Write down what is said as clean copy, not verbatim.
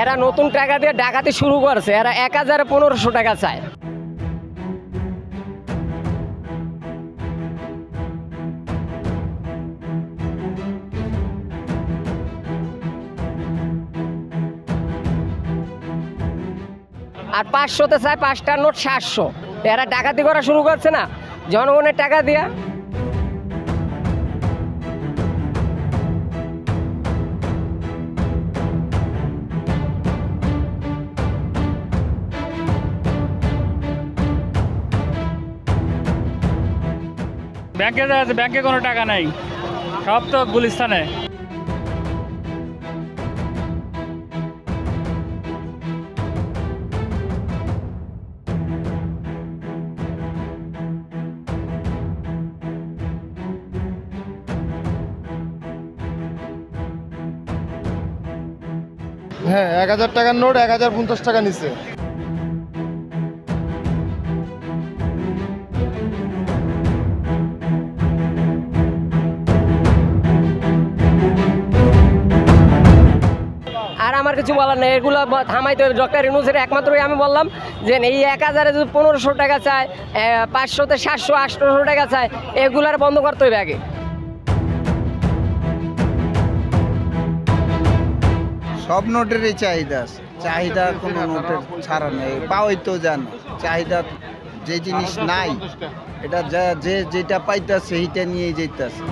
এরা নতুন টাকা দিয়ে ডাকাতি শুরু করছে, এরা 1000-1500 টাকা চায়। আর 500-তে চায় 5টার নোট 700। এরা ডাকাতি করা শুরু করছে না জনগণের টাকা দিয়া। ব্যাংকে যাচ্ছে, ব্যাংকে কোনো টাকা নাই, সব তো গুলিস্তানে। হ্যাঁ, 1000 টাকার নোট 1050 টাকা নিচ্ছে। আর আমার কিছু বলার নেই, এগুলো থামাইতে হবে। ডক্টর ইউনূসের একমাত্রই আমি বললাম যে এই 1000-এ যদি 1500 টাকা চায়, 500-তে 700-800 টাকা চায়, এগুলার বন্ধ করতে হবে আগে। সব নোটেরই চাহিদা আছে, চাহিদা কোনো নোটের ছাড়া নেই, পাওয়াই তো জানো। চাহিদা যে জিনিস নাই, এটা যেটা পাইতেছে সেইটা নিয়েই যেতেছে।